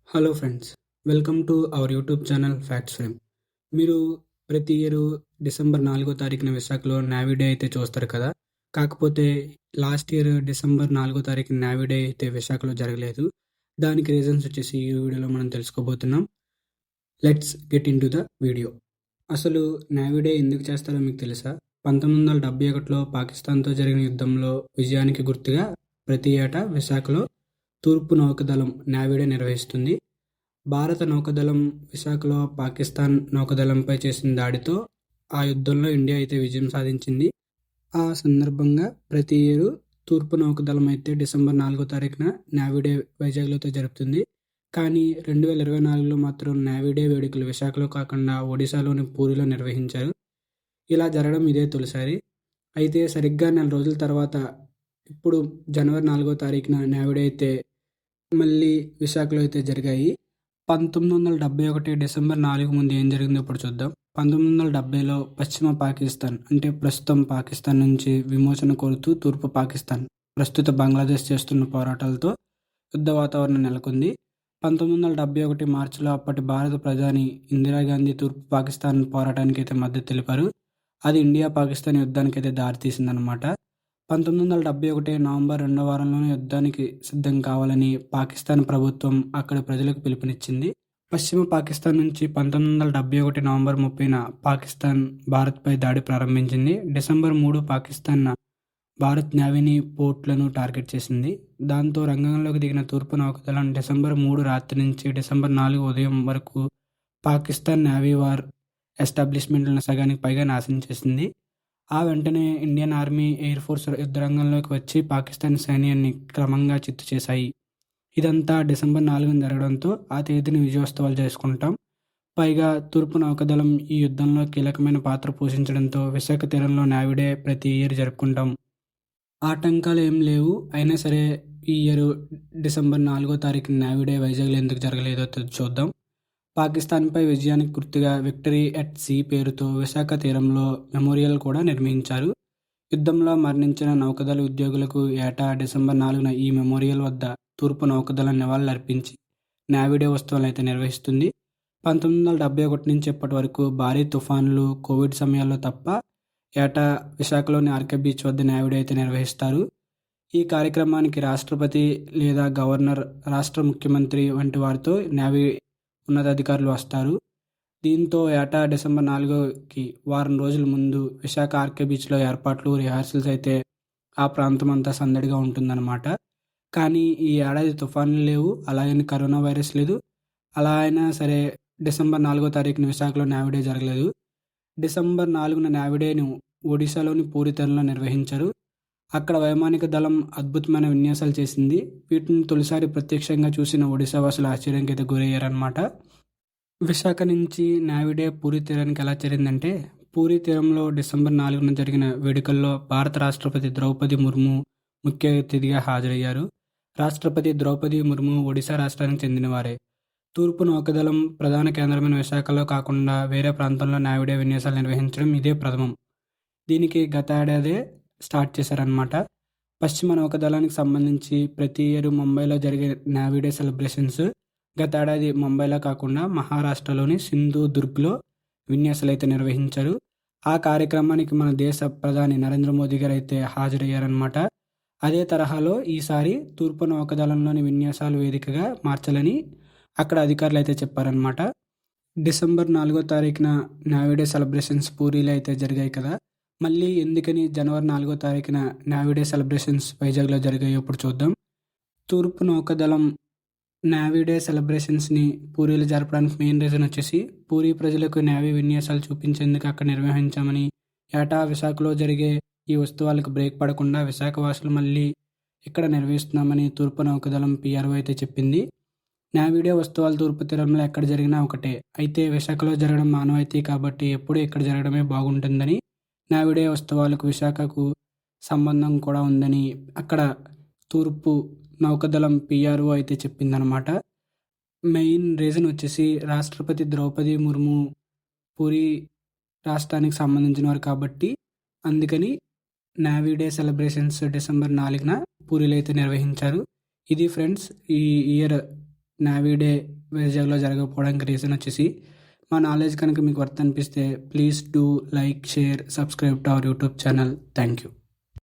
Hello friends, welcome to our YouTube channel facts frame. మీరు ప్రతి year December 4వ తారీఖున విశాఖలో నావీ డే అయితే చూస్తారు కదా. కాకపోతే లాస్ట్ ఇయర్ డిసెంబర్ 4వ తారీఖున నావీ డే అయితే విశాఖలో జరగలేదు. దానికి రీజన్స్ వచ్చేసి ఈ వీడియోలో మనం తెలుసుకోబోతున్నాం. Let's get in to the video. అసలు నావీ డే ఎందుకు చేస్తారో మీకు తెలుసా? 1971లో పాకిస్తాన్తో జరిగిన యుద్ధంలో విజయానికి గుర్తుగా ప్రతి ఏటా విశాఖలో తూర్పు నౌకాదళం నావీ డే నిర్వహిస్తుంది. భారత నౌకాదళం విశాఖలో పాకిస్తాన్ నౌకాదళంపై చేసిన దాడితో ఆ యుద్ధంలో ఇండియా అయితే విజయం సాధించింది. ఆ సందర్భంగా ప్రతి ఏడు తూర్పు నౌకాదళం అయితే డిసెంబర్ 4వ తారీఖున నావీ డే వైజాగ్లో అయితే జరుపుతుంది. కానీ 2024లో మాత్రం నావీ డే వేడుకలు విశాఖలో కాకుండా ఒడిశాలోని పూరిలో నిర్వహించారు. ఇలా జరగడం ఇదే తొలిసారి. అయితే సరిగ్గా నెల రోజుల తర్వాత ఇప్పుడు జనవరి 4వ తారీఖున నావీ డే అయితే మళ్ళీ విశాఖలో అయితే జరిగాయి. 1971 డిసెంబర్ 4 ముందు ఏం జరిగిందో ఇప్పుడు చూద్దాం. 1970లో పశ్చిమ పాకిస్తాన్ అంటే ప్రస్తుతం పాకిస్తాన్ నుంచి విమోచన కోరుతూ తూర్పు పాకిస్తాన్ ప్రస్తుత బంగ్లాదేశ్ చేస్తున్న పోరాటాలతో యుద్ధ వాతావరణం నెలకొంది. 1971 మార్చిలో అప్పటి భారత ప్రధాని ఇందిరాగాంధీ తూర్పు పాకిస్తాన్ పోరాటానికి అయితే మద్దతు తెలిపారు. అది ఇండియా పాకిస్తాన్ యుద్ధానికి అయితే దారితీసిందనమాట. 1971 నవంబర్ 2వ వారంలోనే యుద్ధానికి సిద్ధం కావాలని పాకిస్తాన్ ప్రభుత్వం అక్కడి ప్రజలకు పిలుపునిచ్చింది. పశ్చిమ పాకిస్తాన్ నుంచి 1971 నవంబర్ 30న పాకిస్తాన్ భారత్పై దాడి ప్రారంభించింది. డిసెంబర్ 3 పాకిస్తాన్ భారత్ నేవీని పోర్ట్లను టార్గెట్ చేసింది. దాంతో రంగంలోకి దిగిన తూర్పు నౌకాదళం డిసెంబర్ 3 రాత్రి నుంచి డిసెంబర్ 4 ఉదయం వరకు పాకిస్తాన్ నేవీ వార్ ఎస్టాబ్లిష్మెంట్లను సగానికి పైగా నాశనం చేసింది. ఆ వెంటనే ఇండియన్ ఆర్మీ, ఎయిర్ ఫోర్స్ యుద్ధరంగంలోకి వచ్చి పాకిస్తాన్ సైన్యాన్ని క్రమంగా చిత్తు చేశాయి. ఇదంతా డిసెంబర్ 4న జరగడంతో ఆ తేదీని విజయోత్సవాలు చేసుకుంటాం. పైగా తూర్పు నౌకాదళం ఈ యుద్ధంలో కీలకమైన పాత్ర పోషించడంతో విశాఖ తీరంలో నావీ డే ప్రతి ఇయర్ జరుపుకుంటాం. ఆటంకాలు ఏం లేవు. అయినా సరే ఈ ఇయర్ డిసెంబర్ 4వ తారీఖున నావీ డే వైజాగ్లో ఎందుకు జరగలేదో చూద్దాం. పాకిస్తాన్పై విజయానికి గుర్తుగా విక్టరీ ఎట్ సీ పేరుతో విశాఖ తీరంలో మెమోరియల్ కూడా నిర్మించారు. యుద్ధంలో మరణించిన నౌకాదళ ఉద్యోగులకు ఏటా డిసెంబర్ 4న ఈ మెమోరియల్ వద్ద తూర్పు నౌకాదళం నివాళులర్పించి నావీ డే ఉత్సవాలు అయితే నిర్వహిస్తుంది. 1971 నుంచి ఇప్పటి వరకు భారీ తుఫాన్లు, కోవిడ్ సమయాల్లో తప్ప ఏటా విశాఖలోని ఆర్కే బీచ్ వద్ద నావీ డే అయితే నిర్వహిస్తారు. ఈ కార్యక్రమానికి రాష్ట్రపతి లేదా గవర్నర్, రాష్ట్ర ముఖ్యమంత్రి వంటి వారితో నావీ ఉన్నతాధికారులు వస్తారు. దీంతో ఏటా డిసెంబర్ 4కి వారం రోజుల ముందు విశాఖ ఆర్కే బీచ్లో ఏర్పాట్లు, రిహార్సల్స్ అయితే ఆ ప్రాంతం అంతా సందడిగా ఉంటుందన్నమాట. కానీ ఈ ఏడాది తుఫాన్లు లేవు, అలాగని కరోనా వైరస్ లేదు. అలా అయినా సరే డిసెంబర్ 4వ తారీఖున విశాఖలో నావీ డే జరగలేదు. డిసెంబర్ 4న నావీ డేను ఒడిశాలోని పూరి తీరంలో నిర్వహించారు. అక్కడ వైమానిక దళం అద్భుతమైన విన్యాసాలు చేసింది. వీటిని తొలిసారి ప్రత్యక్షంగా చూసిన ఒడిశా వాసులు ఆశ్చర్యానికి అయితే గురయ్యారనమాట. విశాఖ నుంచి నావీ డే పూరి తీరానికి ఎలా చేరిందంటే, పూరి తీరంలో డిసెంబర్ 4న జరిగిన వేడుకల్లో భారత రాష్ట్రపతి ద్రౌపది ముర్ము ముఖ్య అతిథిగా హాజరయ్యారు. రాష్ట్రపతి ద్రౌపది ముర్ము ఒడిశా రాష్ట్రానికి చెందినవారే. తూర్పు నౌకాదళం ప్రధాన కేంద్రమైన విశాఖలో కాకుండా వేరే ప్రాంతంలో నావీ డే విన్యాసాలు నిర్వహించడం ఇదే ప్రథమం. దీనికి గత ఏడాదే స్టార్ట్ చేశారనమాట. పశ్చిమ నౌకాదళానికి సంబంధించి ప్రతి ఇయర్ ముంబైలో జరిగే నావీ డే సెలబ్రేషన్స్ గత ఏడాది ముంబైలో కాకుండా మహారాష్ట్రలోని సింధుదుర్గ్లో విన్యాసాలు అయితే నిర్వహించారు. ఆ కార్యక్రమానికి మన దేశ ప్రధాని నరేంద్ర మోదీ గారు అయితే హాజరయ్యారనమాట. అదే తరహాలో ఈసారి తూర్పు నౌకాదళంలోని విన్యాసాలు వేదికగా మార్చాలని అక్కడ అధికారులు అయితే చెప్పారనమాట. డిసెంబర్ 4వ తారీఖున నావీ డే సెలబ్రేషన్స్ పూరిలో అయితే జరిగాయి కదా. మళ్ళీ ఎందుకని జనవరి 4వ తారీఖున నావీ డే సెలబ్రేషన్స్ వైజాగ్లో జరిగాయో ఇప్పుడు చూద్దాం. తూర్పు నౌకాదళం నావీ డే సెలబ్రేషన్స్ని పూరిలో జరపడానికి మెయిన్ రీజన్ వచ్చేసి పూరి ప్రజలకు నావీ విన్యాసాలు చూపించేందుకు అక్కడ నిర్వహించామని, ఏటా విశాఖలో జరిగే ఈ ఉత్సవాలకు బ్రేక్ పడకుండా విశాఖ వాసులు మళ్ళీ ఇక్కడ నిర్వహిస్తున్నామని తూర్పు నౌకాదళం పిఆర్ఓ అయితే చెప్పింది. నావీ డే ఉత్సవాలు తూర్పు తీరంలో ఎక్కడ జరిగినా ఒకటే, అయితే విశాఖలో జరగడం మానవాయితీ కాబట్టి ఎప్పుడూ ఇక్కడ జరగడమే బాగుంటుందని, నావీ డే ఉత్సవాలకు విశాఖకు సంబంధం కూడా ఉందని అక్కడ తూర్పు నౌకాదళం పిఆర్ఓ అయితే చెప్పిందనమాట. మెయిన్ రీజన్ వచ్చేసి రాష్ట్రపతి ద్రౌపది ముర్ము పూరి రాష్ట్రానికి సంబంధించిన వారు కాబట్టి అందుకని నావీ డే సెలబ్రేషన్స్ డిసెంబర్ 4న పూరిలో అయితే నిర్వహించారు. ఇది ఫ్రెండ్స్ ఈ ఇయర్ నావీ డే వైజాగ్లో జరగకపోవడానికి రీజన్ వచ్చేసి మా నాలెడ్జ్ కనుక మీకు వర్త్ అనిపిస్తే please do like share subscribe to our YouTube channel. Thank you.